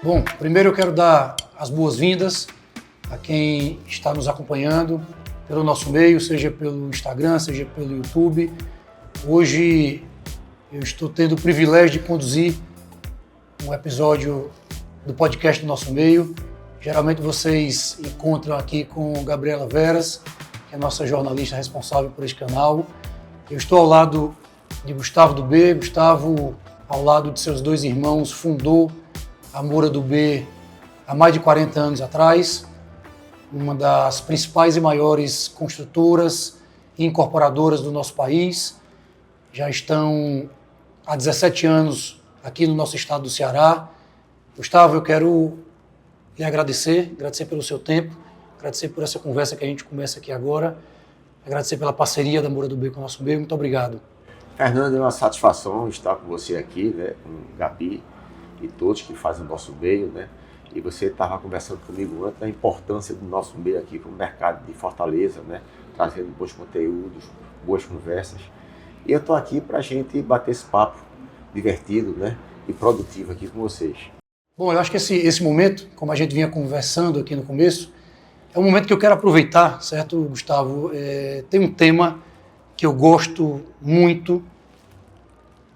Bom, primeiro eu quero dar as boas-vindas a quem está nos acompanhando pelo nosso meio, seja pelo Instagram, seja pelo YouTube. Hoje eu estou tendo o privilégio de conduzir um episódio do podcast do nosso meio. Geralmente vocês encontram aqui com Gabriela Veras, que é a nossa jornalista responsável por este canal. Eu estou ao lado de Gustavo do B. Gustavo, ao lado de seus dois irmãos, fundou a Moura do B há mais de 40 anos atrás, uma das principais e maiores construtoras e incorporadoras do nosso país. Já estão há 17 anos aqui no nosso estado do Ceará. Gustavo, eu quero lhe agradecer pelo seu tempo, agradecer por essa conversa que a gente começa aqui agora, agradecer pela parceria da Moura do B com o nosso meio. Muito obrigado. Fernando, é uma satisfação estar com você aqui, né, com o Gabi e todos que fazem o nosso meio, né? E você estava conversando comigo antes da importância do nosso meio aqui para o mercado de Fortaleza, né? Trazendo bons conteúdos, boas conversas. E eu estou aqui para a gente bater esse papo divertido, né? E produtivo aqui com vocês. Bom, eu acho que esse momento, como a gente vinha conversando aqui no começo, é um momento que eu quero aproveitar, certo, Gustavo? Tem um tema que eu gosto muito,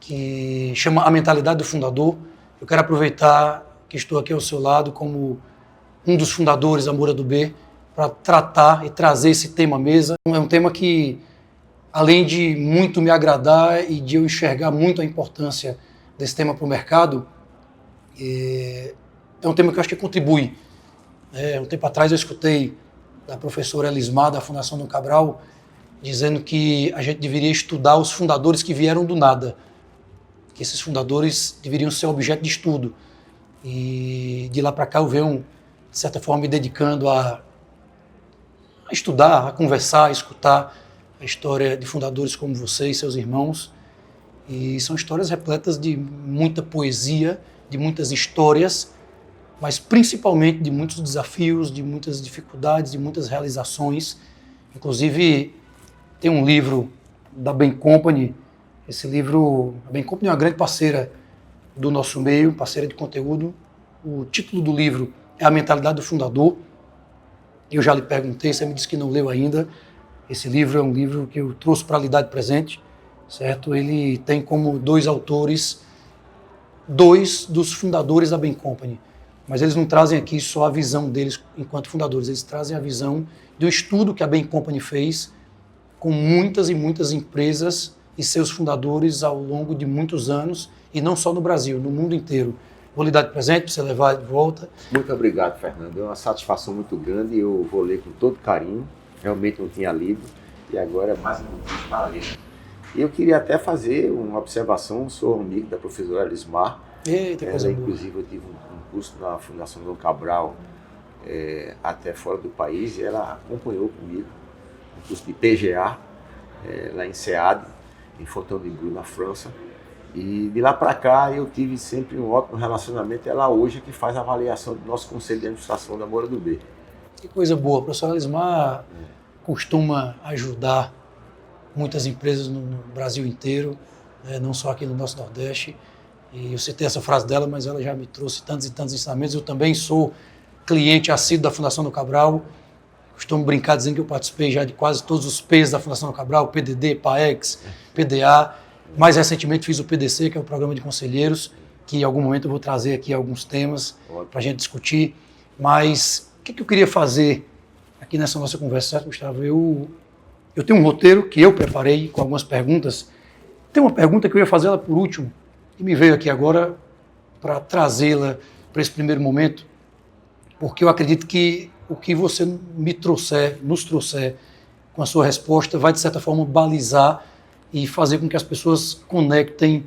que chama A Mentalidade do Fundador. Eu quero aproveitar que estou aqui ao seu lado como um dos fundadores da Moura do B para tratar e trazer esse tema à mesa. É um tema que, além de muito me agradar e de eu enxergar muito a importância desse tema para o mercado, é um tema que eu acho que contribui. Um tempo atrás eu escutei da professora Elismar, da Fundação Dom Cabral, dizendo que a gente deveria estudar os fundadores que vieram do nada, que esses fundadores deveriam ser objeto de estudo. E de lá para cá eu venho, de certa forma, me dedicando a estudar, a conversar, a escutar a história de fundadores como você e seus irmãos. E são histórias repletas de muita poesia, de muitas histórias, mas principalmente de muitos desafios, de muitas dificuldades, de muitas realizações. Inclusive, tem um livro da Bain Company. Esse livro, a Bain Company é uma grande parceira do nosso meio, parceira de conteúdo. O título do livro é A Mentalidade do Fundador. Eu já lhe perguntei, você me disse que não leu ainda. Esse livro é um livro que eu trouxe para lhe dar de presente, certo? Ele tem como dois autores, dois dos fundadores da Bain Company. Mas eles não trazem aqui só a visão deles enquanto fundadores, eles trazem a visão do estudo que a Bain Company fez com muitas e muitas empresas e seus fundadores ao longo de muitos anos, e não só no Brasil, no mundo inteiro. Vou lhe dar de presente para você levar de volta. Muito obrigado, Fernando. É uma satisfação muito grande. Eu vou ler com todo carinho. Realmente não tinha lido e agora é mais um motivo para ler. E eu queria até fazer uma observação. Sou amigo da professora Elismar. Eita, coisa boa. Inclusive, eu tive um curso na Fundação Dom Cabral, até fora do país, e ela acompanhou comigo um curso de PGA, lá em SEAD, em Fontainebleau, na França. E de lá para cá eu tive sempre um ótimo relacionamento. Ela hoje é que faz a avaliação do nosso Conselho de Administração da Moura do B. Que coisa boa. A professora Elismar costuma ajudar muitas empresas no Brasil inteiro, não só aqui no nosso Nordeste. E eu citei essa frase dela, mas ela já me trouxe tantos e tantos ensinamentos. Eu também sou cliente assíduo da Fundação do Cabral. Costumo brincar dizendo que eu participei já de quase todos os P's da Fundação do Cabral, PDD, PAEX, PDA. Mais recentemente fiz o PDC, que é o Programa de Conselheiros, que em algum momento eu vou trazer aqui alguns temas para a gente discutir. Mas o que eu queria fazer aqui nessa nossa conversa, certo, Gustavo? Eu tenho um roteiro que eu preparei com algumas perguntas. Tem uma pergunta que eu ia fazer ela por último, e me veio aqui agora para trazê-la para esse primeiro momento, porque eu acredito que o que você nos trouxer com a sua resposta vai, de certa forma, balizar e fazer com que as pessoas conectem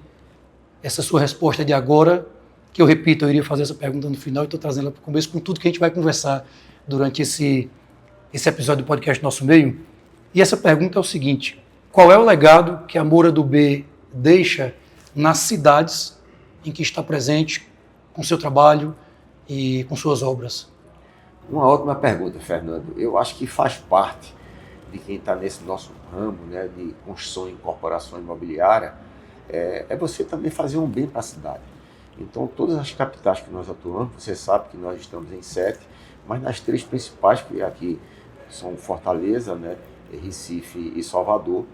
essa sua resposta de agora, que eu repito, eu iria fazer essa pergunta no final e estou trazendo ela para o começo, com tudo que a gente vai conversar durante esse episódio do podcast Nosso Meio. E essa pergunta é o seguinte: qual é o legado que a Moura do B deixa nas cidades em que está presente com seu trabalho e com suas obras? Uma ótima pergunta, Fernando. Eu acho que faz parte de quem está nesse nosso ramo, né, de construção e incorporação imobiliária, é você também fazer um bem para a cidade. Então, todas as capitais que nós atuamos, você sabe que nós estamos em 7, mas nas 3 principais, que aqui são Fortaleza, né, Recife e Salvador,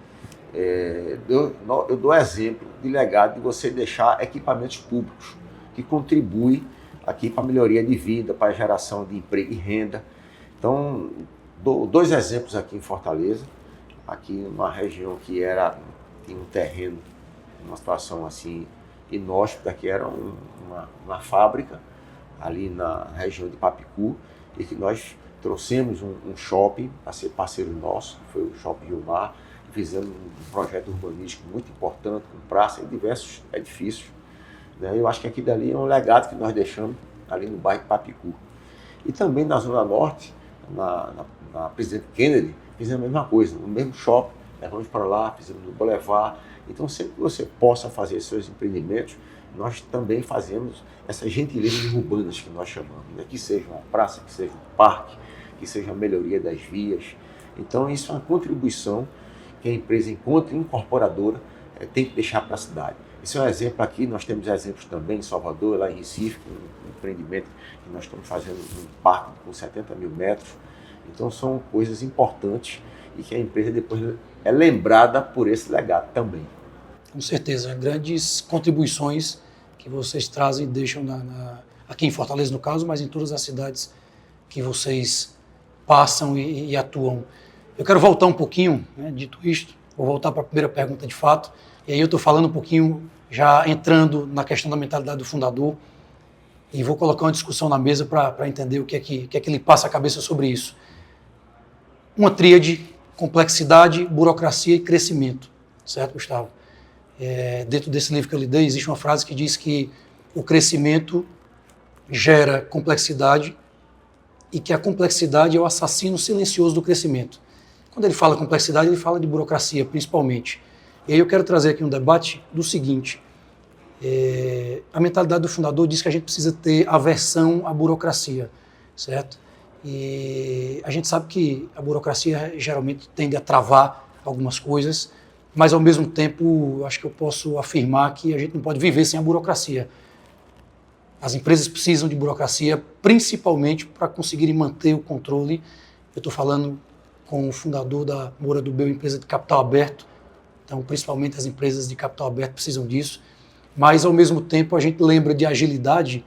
eu dou exemplo de legado de você deixar equipamentos públicos que contribuem aqui para a melhoria de vida, para a geração de emprego e renda. Então, dou 2 exemplos aqui em Fortaleza, aqui numa região que tinha um terreno, uma situação assim inóspita, que era uma fábrica ali na região de Papicu, e que nós trouxemos um shopping para ser parceiro nosso, que foi o Shopping Rio Mar. Fizemos um projeto urbanístico muito importante, com praça e diversos edifícios, né? Eu acho que aqui dali é um legado que nós deixamos ali no bairro de Papicu. E também na Zona Norte, na Presidente Kennedy, fizemos a mesma coisa, no mesmo shopping, levamos para lá, fizemos no Boulevard. Então, sempre que você possa fazer seus empreendimentos, nós também fazemos essas gentilezas urbanas que nós chamamos, né? Que seja uma praça, que seja um parque, que seja a melhoria das vias. Então, isso é uma contribuição que a empresa, enquanto incorporadora, tem que deixar para a cidade. Isso é um exemplo aqui, nós temos exemplos também em Salvador, lá em Recife, um empreendimento que nós estamos fazendo um parque com 70 mil metros. Então, são coisas importantes e que a empresa depois é lembrada por esse legado também. Com certeza, grandes contribuições que vocês trazem e deixam aqui em Fortaleza, no caso, mas em todas as cidades que vocês passam e atuam. Eu quero voltar um pouquinho, né, dito isto, vou voltar para a primeira pergunta de fato, e aí eu estou falando um pouquinho, já entrando na questão da mentalidade do fundador, e vou colocar uma discussão na mesa para entender o que é que ele passa a cabeça sobre isso. Uma tríade: complexidade, burocracia e crescimento, certo, Gustavo? Dentro desse livro que eu lhe dei, existe uma frase que diz que o crescimento gera complexidade e que a complexidade é o assassino silencioso do crescimento. Quando ele fala complexidade, ele fala de burocracia, principalmente. E aí eu quero trazer aqui um debate do seguinte: a mentalidade do fundador diz que a gente precisa ter aversão à burocracia, certo? E a gente sabe que a burocracia geralmente tende a travar algumas coisas, mas ao mesmo tempo, acho que eu posso afirmar que a gente não pode viver sem a burocracia. As empresas precisam de burocracia, principalmente para conseguirem manter o controle. Eu estou falando com o fundador da Moura do Bel, empresa de capital aberto, então principalmente as empresas de capital aberto precisam disso, mas ao mesmo tempo a gente lembra de agilidade,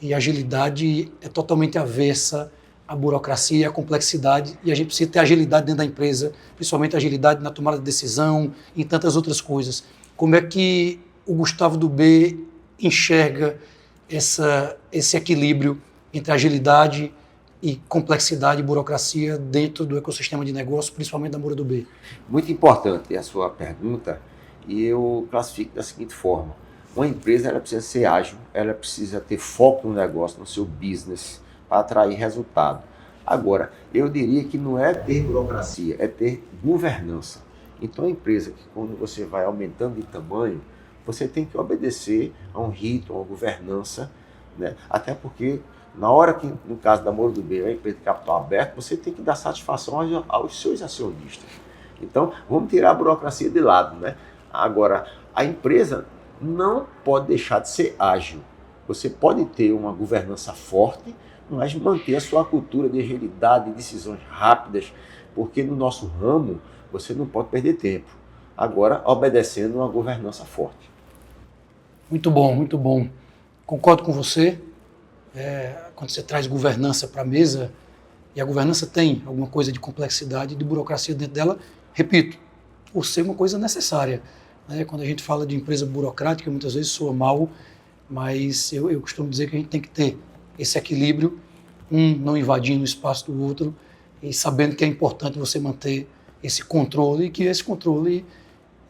e a agilidade é totalmente avessa à burocracia e à complexidade, e a gente precisa ter agilidade dentro da empresa, principalmente agilidade na tomada de decisão e em tantas outras coisas. Como é que o Gustavo do B enxerga esse equilíbrio entre agilidade e complexidade e burocracia dentro do ecossistema de negócio, principalmente da Moura do B? Muito importante a sua pergunta, e eu classifico da seguinte forma: uma empresa, ela precisa ser ágil, ela precisa ter foco no negócio, no seu business, para atrair resultado. Agora, eu diria que não é ter burocracia, é ter governança. Então, a empresa, que quando você vai aumentando de tamanho, você tem que obedecer a um rito, a uma governança, né? Até porque, na hora que, no caso da Moura do B, a empresa de capital aberto, você tem que dar satisfação aos seus acionistas. Então, vamos tirar a burocracia de lado, né? Agora, a empresa não pode deixar de ser ágil. Você pode ter uma governança forte, mas manter a sua cultura de agilidade, de decisões rápidas, porque no nosso ramo você não pode perder tempo. Agora, obedecendo uma governança forte. Muito bom, muito bom. Concordo com você. Quando você traz governança para a mesa, e a governança tem alguma coisa de complexidade e de burocracia dentro dela, repito, por ser uma coisa necessária, né? Quando a gente fala de empresa burocrática, muitas vezes soa mal, mas eu costumo dizer que a gente tem que ter esse equilíbrio, um não invadindo o espaço do outro, e sabendo que é importante você manter esse controle, e que esse controle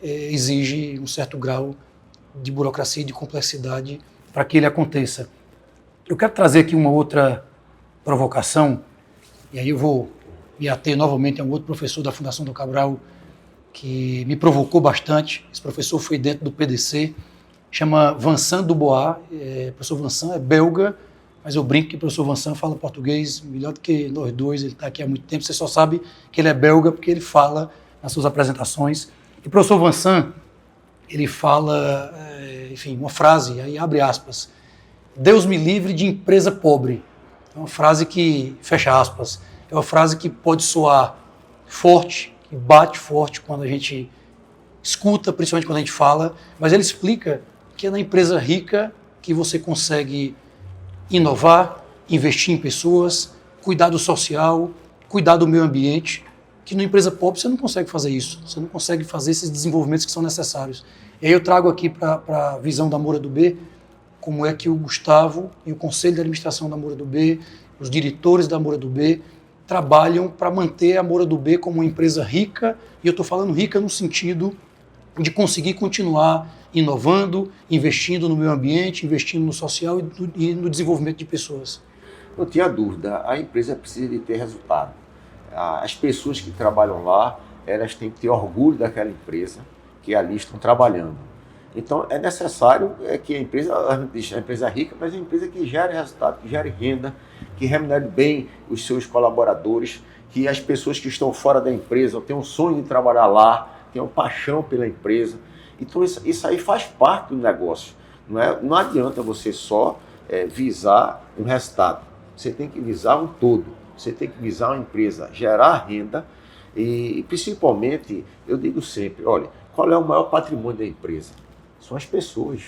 exige um certo grau de burocracia e de complexidade para que ele aconteça. Eu quero trazer aqui uma outra provocação, e aí eu vou me ater novamente a um outro professor da Fundação Dom Cabral que me provocou bastante. Esse professor foi dentro do PDC, chama Vincent Dubois. O professor Vincent é belga, mas eu brinco que o professor Vincent fala português melhor do que nós dois, ele está aqui há muito tempo, você só sabe que ele é belga porque ele fala nas suas apresentações. E o professor Vincent, ele fala, enfim, uma frase, aí abre aspas, Deus me livre de empresa pobre. É uma frase que, fecha aspas, é uma frase que pode soar forte, que bate forte quando a gente escuta, principalmente quando a gente fala, mas ele explica que é na empresa rica que você consegue inovar, investir em pessoas, cuidar do social, cuidar do meio ambiente, que na empresa pobre você não consegue fazer isso, você não consegue fazer esses desenvolvimentos que são necessários. E aí eu trago aqui para a visão da Moura do B, como é que o Gustavo e o Conselho de Administração da Moura do B, os diretores da Moura do B, trabalham para manter a Moura do B como uma empresa rica, e eu estou falando rica no sentido de conseguir continuar inovando, investindo no meio ambiente, investindo no social e no desenvolvimento de pessoas. Não tinha dúvida, a empresa precisa de ter resultado. As pessoas que trabalham lá, elas têm que ter orgulho daquela empresa que ali estão trabalhando. Então é necessário que a empresa rica, mas é uma empresa que gere resultado, que gere renda, que remunere bem os seus colaboradores, que as pessoas que estão fora da empresa tenham um sonho de trabalhar lá, tenham paixão pela empresa. Então isso aí faz parte do negócio. Não adianta você só visar um resultado. Você tem que visar um todo. Você tem que visar uma empresa, gerar renda e principalmente, eu digo sempre, olha, qual é o maior patrimônio da empresa? São as pessoas.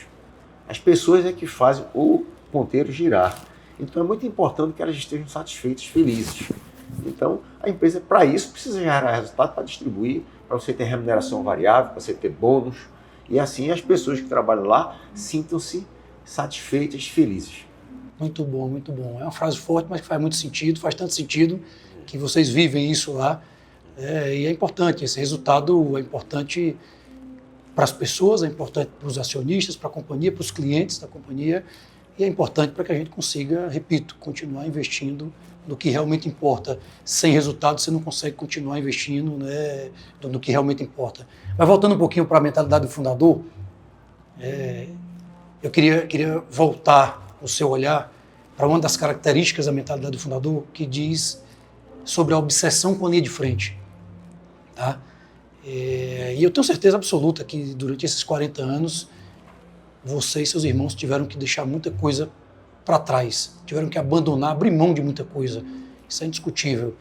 As pessoas é que fazem o ponteiro girar. Então é muito importante que elas estejam satisfeitas, felizes. Então a empresa, para isso, precisa gerar resultado para distribuir, para você ter remuneração variável, para você ter bônus. E assim as pessoas que trabalham lá sintam-se satisfeitas, felizes. Muito bom, muito bom. É uma frase forte, mas que faz muito sentido, faz tanto sentido que vocês vivem isso lá. E é importante, esse resultado é importante para as pessoas, é importante para os acionistas, para a companhia, para os clientes da companhia, e é importante para que a gente consiga, repito, continuar investindo no que realmente importa. Sem resultado, você não consegue continuar investindo, né, no que realmente importa. Mas voltando um pouquinho para a mentalidade do fundador, eu queria voltar o seu olhar para uma das características da mentalidade do fundador, que diz sobre a obsessão com a linha de frente. Tá? E eu tenho certeza absoluta que durante esses 40 anos, você e seus irmãos tiveram que deixar muita coisa para trás, tiveram que abandonar, abrir mão de muita coisa. Isso é indiscutível.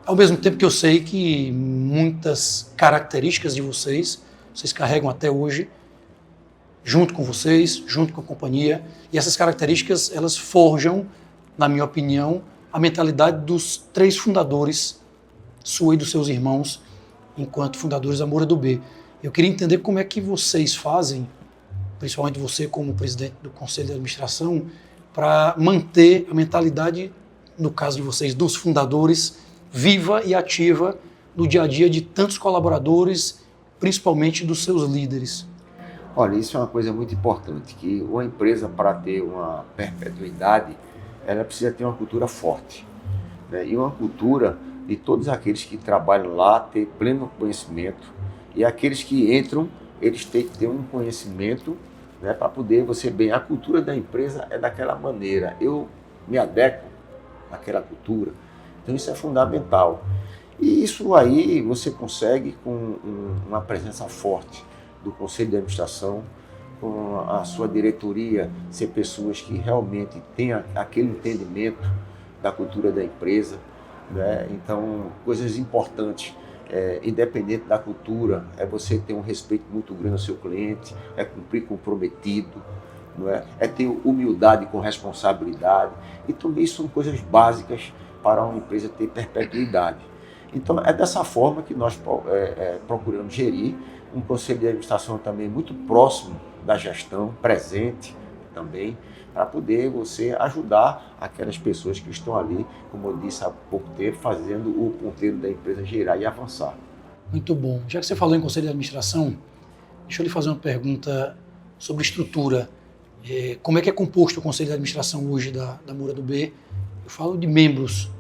Ao mesmo tempo que eu sei que muitas características de vocês carregam até hoje, junto com vocês, junto com a companhia, e essas características, elas forjam, na minha opinião, a mentalidade dos 3 fundadores, sua e dos seus irmãos, enquanto fundadores da Moura do B. Eu queria entender como é que vocês fazem, principalmente você como presidente do Conselho de Administração, para manter a mentalidade, no caso de vocês, dos fundadores, viva e ativa no dia a dia de tantos colaboradores, principalmente dos seus líderes. Olha, isso é uma coisa muito importante, que uma empresa, para ter uma perpetuidade, ela precisa ter uma cultura forte, né? E uma cultura de todos aqueles que trabalham lá ter pleno conhecimento, e aqueles que entram, eles têm que ter um conhecimento, né, para poder você bem. A cultura da empresa é daquela maneira, eu me adequo àquela cultura, então isso é fundamental. E isso aí você consegue com uma presença forte do Conselho de Administração, com a sua diretoria, ser pessoas que realmente tenham aquele entendimento da cultura da empresa, né? Então, coisas importantes, independente da cultura, é você ter um respeito muito grande ao seu cliente, é cumprir comprometido, não é? É ter humildade com responsabilidade, e tudo isso são coisas básicas para uma empresa ter perpetuidade. Então, é dessa forma que nós procuramos gerir um conselho de administração também muito próximo da gestão, presente também, para poder você ajudar aquelas pessoas que estão ali, como eu disse há pouco tempo, fazendo o ponteiro da empresa girar e avançar. Muito bom. Já que você falou em conselho de administração, deixa eu lhe fazer uma pergunta sobre estrutura. Como é que é composto o conselho de administração hoje da Moura do B? Eu falo de membros.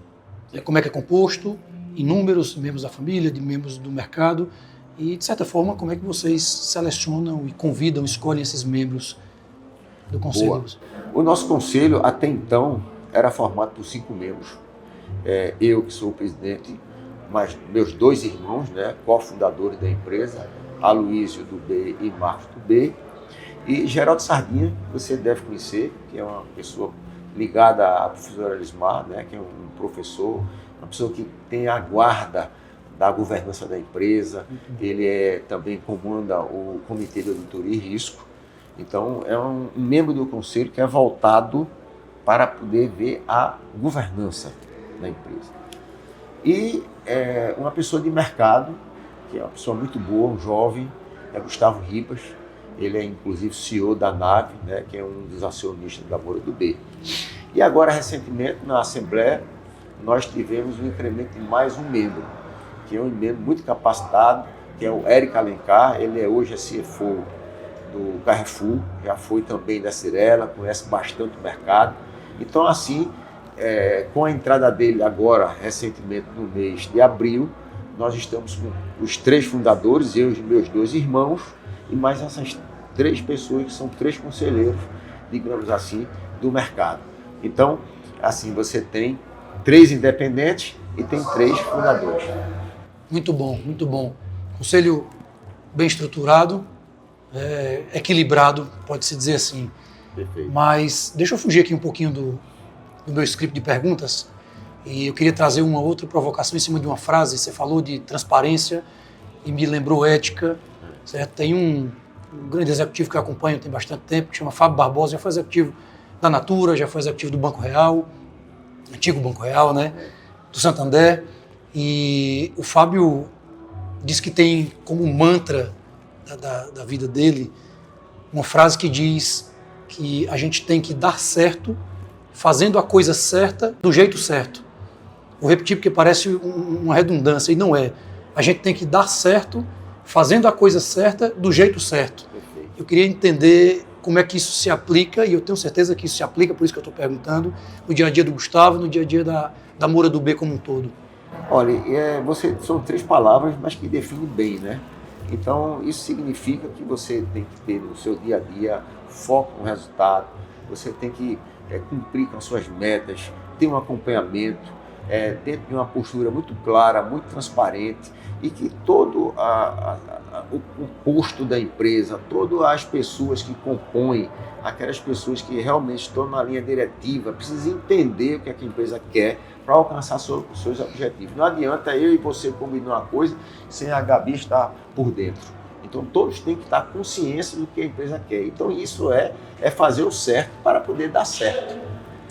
Como é que é composto? Em números, membros da família, de membros do mercado. E, de certa forma, como é que vocês selecionam e convidam, escolhem esses membros do conselho? Boa. O nosso conselho, até então, era formado por 5 membros. Eu, que sou o presidente, mas meus 2 irmãos, né, cofundadores da empresa, Aloísio do B e Marcos do B. E Geraldo Sardinha, que você deve conhecer, que é uma pessoa ligada à professora Elismar, né, que é um professor, uma pessoa que tem a guarda da governança da empresa. Ele também comanda o Comitê de Auditoria e Risco. Então, é um membro do conselho que é voltado para poder ver a governança da empresa. E uma pessoa de mercado, que é uma pessoa muito boa, um jovem, é Gustavo Ribas. Ele é, inclusive, CEO da NAVE, né, que é um dos acionistas da Moura do B. E agora, recentemente, na Assembleia, nós tivemos um incremento de mais um membro, que é um membro muito capacitado, que é o Érico Alencar. Ele hoje é CFO do Carrefour, já foi também da Cirela, conhece bastante o mercado. Então, assim, com a entrada dele agora, recentemente, no mês de abril, nós estamos com os 3 fundadores, eu e meus 2 irmãos, e mais essas 3 pessoas que são 3 conselheiros, digamos assim, do mercado. Então, assim, você tem 3 independentes e tem 3 fundadores. Muito bom, muito bom. Conselho bem estruturado, equilibrado, pode-se dizer assim. Perfeito. Mas deixa eu fugir aqui um pouquinho do meu script de perguntas e eu queria trazer uma outra provocação em cima de uma frase. Você falou de transparência e me lembrou ética. Certo? Tem um grande executivo que eu acompanho tem bastante tempo, que chama Fábio Barbosa, já foi executivo da Natura, já foi executivo do Banco Real, antigo Banco Real, né? Do Santander. E o Fábio diz que tem como mantra da vida dele uma frase que diz que a gente tem que dar certo fazendo a coisa certa do jeito certo. Vou repetir porque parece uma redundância, e não é. A gente tem que dar certo fazendo a coisa certa do jeito certo. Perfeito. Eu queria entender como é que isso se aplica, e eu tenho certeza que isso se aplica, por isso que eu estou perguntando, no dia a dia do Gustavo, no dia a dia da Moura do B como um todo. Olha, são 3 palavras, mas que definem bem, né? Então, isso significa que você tem que ter no seu dia a dia foco no resultado, você tem que cumprir com as suas metas, ter um acompanhamento, dentro de uma postura muito clara, muito transparente, e que todo o posto da empresa, todas as pessoas que compõem, aquelas pessoas que realmente estão na linha diretiva, precisam entender o que a empresa quer para alcançar seus objetivos. Não adianta eu e você combinar uma coisa sem a Gabi estar por dentro. Então, todos têm que estar conscientes do que a empresa quer. Então, isso é fazer o certo para poder dar certo.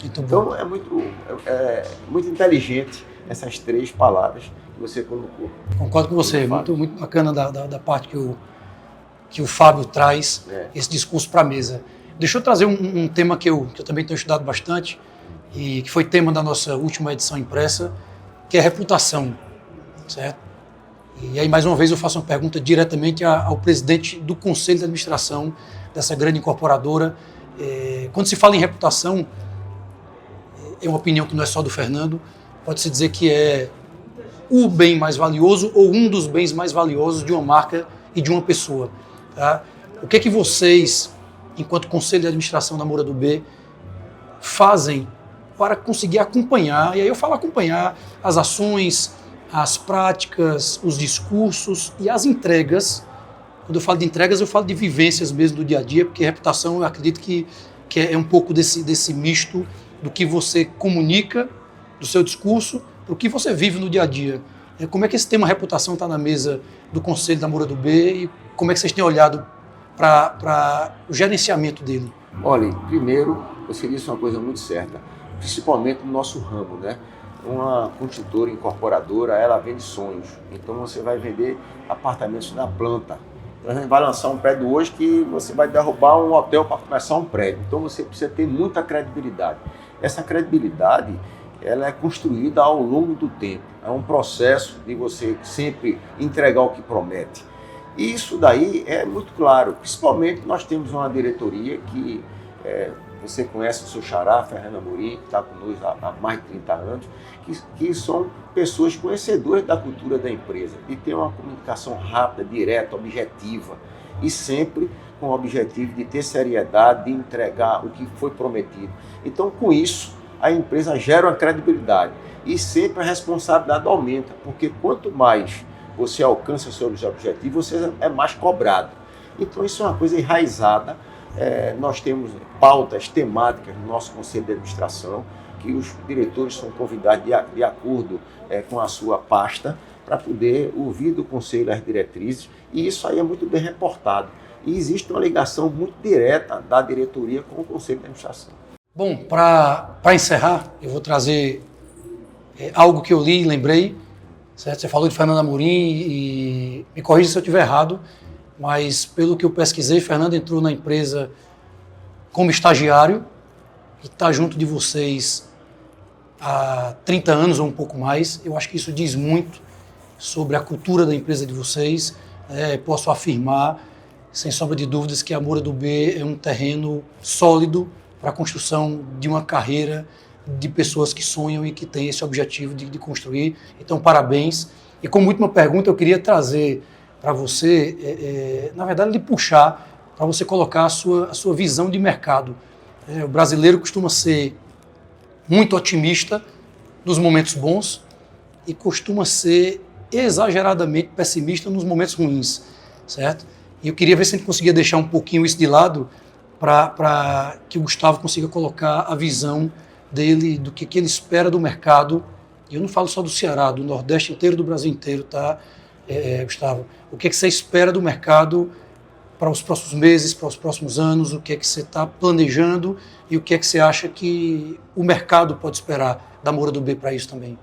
Então, é muito inteligente essas 3 palavras que você colocou. Concordo com você. Muito bacana da parte que o Fábio traz esse discurso para a mesa. Deixa eu trazer um tema que eu também tenho estudado bastante e que foi tema da nossa última edição impressa, que é a reputação, certo? E aí, mais uma vez, eu faço uma pergunta diretamente ao presidente do Conselho de Administração dessa grande incorporadora. Quando se fala em reputação, é uma opinião que não é só do Fernando, pode-se dizer que é o bem mais valioso ou um dos bens mais valiosos de uma marca e de uma pessoa. Tá? O que é que vocês, enquanto Conselho de Administração da Moura do B, fazem para conseguir acompanhar, e aí eu falo acompanhar as ações, as práticas, os discursos e as entregas. Quando eu falo de entregas, eu falo de vivências mesmo do dia a dia, porque reputação eu acredito que é um pouco desse misto do que você comunica, do seu discurso, para o que você vive no dia a dia. Como é que esse tema reputação está na mesa do Conselho da Moura do B e como é que vocês têm olhado para o gerenciamento dele? Olha, primeiro, você disse uma coisa muito certa, principalmente no nosso ramo, né? Uma construtora, incorporadora, ela vende sonhos. Então você vai vender apartamentos na planta. Então a gente vai lançar um prédio hoje que você vai derrubar um hotel para começar um prédio. Então você precisa ter muita credibilidade. Essa credibilidade, ela é construída ao longo do tempo. É um processo de você sempre entregar o que promete. E isso daí é muito claro. Principalmente nós temos uma diretoria que você conhece o seu xará, Fernando Amorim, que está conosco há mais de 30 anos, que são pessoas conhecedoras da cultura da empresa, de ter uma comunicação rápida, direta, objetiva, e sempre com o objetivo de ter seriedade, de entregar o que foi prometido. Então, com isso, a empresa gera uma credibilidade e sempre a responsabilidade aumenta, porque quanto mais você alcança seus objetivos, você é mais cobrado. Então isso é uma coisa enraizada. Nós temos pautas temáticas no nosso conselho de administração, que os diretores são convidados de acordo com a sua pasta, para poder ouvir do conselho as diretrizes, e isso aí é muito bem reportado. E existe uma ligação muito direta da diretoria com o conselho de administração. Bom, para encerrar, eu vou trazer algo que eu li e lembrei, certo? Você falou de Fernando Amorim e me corrija se eu estiver errado, mas pelo que eu pesquisei, Fernando entrou na empresa como estagiário e está junto de vocês há 30 anos ou um pouco mais. Eu acho que isso diz muito sobre a cultura da empresa de vocês. Posso afirmar, sem sombra de dúvidas, que a Moura do B é um terreno sólido para a construção de uma carreira de pessoas que sonham e que têm esse objetivo de construir. Então, parabéns. E como última pergunta, eu queria trazer para você, na verdade, lhe puxar para você colocar a sua visão de mercado. O brasileiro costuma ser muito otimista nos momentos bons e costuma ser exageradamente pessimista nos momentos ruins, certo? E eu queria ver se a gente conseguia deixar um pouquinho isso de lado para que o Gustavo consiga colocar a visão dele, do que ele espera do mercado. E eu não falo só do Ceará, do Nordeste inteiro, do Brasil inteiro, tá, Gustavo? O que você espera do mercado para os próximos meses, para os próximos anos? O que você está planejando e o que você acha que o mercado pode esperar da Moura do B para isso também?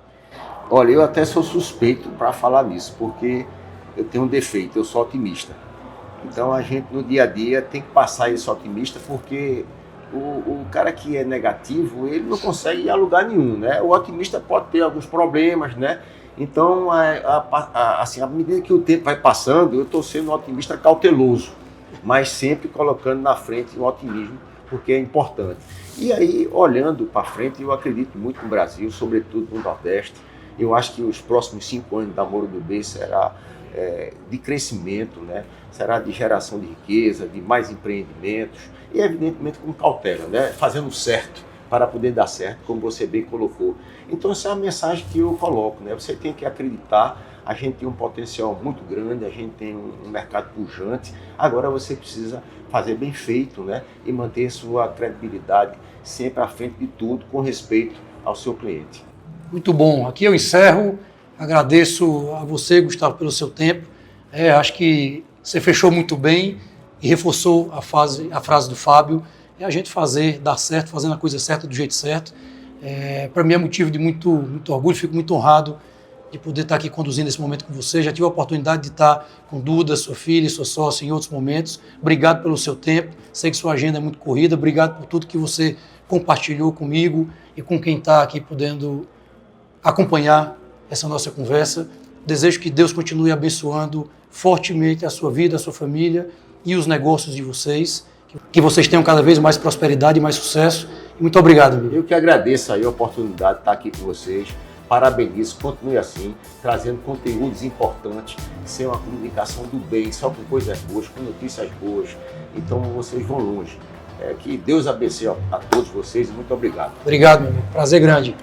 Olha, eu até sou suspeito para falar nisso, porque eu tenho um defeito, eu sou otimista. Então a gente no dia a dia tem que passar esse otimista, porque o cara que é negativo, ele não consegue ir a lugar nenhum, né? O otimista pode ter alguns problemas, né? Então, assim, à medida que o tempo vai passando, eu estou sendo um otimista cauteloso, mas sempre colocando na frente o otimismo, porque é importante. E aí, olhando para frente, eu acredito muito no Brasil, sobretudo no Nordeste. Eu acho que os próximos 5 anos da Moura do B será de crescimento, né? Será de geração de riqueza, de mais empreendimentos e, evidentemente, com cautela, né? Fazendo certo para poder dar certo, como você bem colocou. Então, essa é a mensagem que eu coloco, né? Você tem que acreditar, a gente tem um potencial muito grande, a gente tem um mercado pujante, agora você precisa fazer bem feito, né? E manter sua credibilidade sempre à frente de tudo, com respeito ao seu cliente. Muito bom. Aqui eu encerro. Agradeço a você, Gustavo, pelo seu tempo. Acho que você fechou muito bem e reforçou a frase do Fábio. É a gente dar certo, fazendo a coisa certa do jeito certo. Para mim é motivo de muito orgulho, fico muito honrado de poder estar aqui conduzindo esse momento com você. Já tive a oportunidade de estar com Duda, sua filha e sua sócia em outros momentos. Obrigado pelo seu tempo. Sei que sua agenda é muito corrida. Obrigado por tudo que você compartilhou comigo e com quem está aqui podendo acompanhar essa nossa conversa. Desejo que Deus continue abençoando fortemente a sua vida, a sua família e os negócios de vocês. Que vocês tenham cada vez mais prosperidade e mais sucesso. E muito obrigado, amigo. Eu que agradeço aí a oportunidade de estar aqui com vocês. Parabenizo, continue assim, trazendo conteúdos importantes, ser uma comunicação do bem, só com coisas boas, com notícias boas. Então vocês vão longe. Que Deus abençoe a todos vocês e muito obrigado. Obrigado, meu amigo. Prazer grande.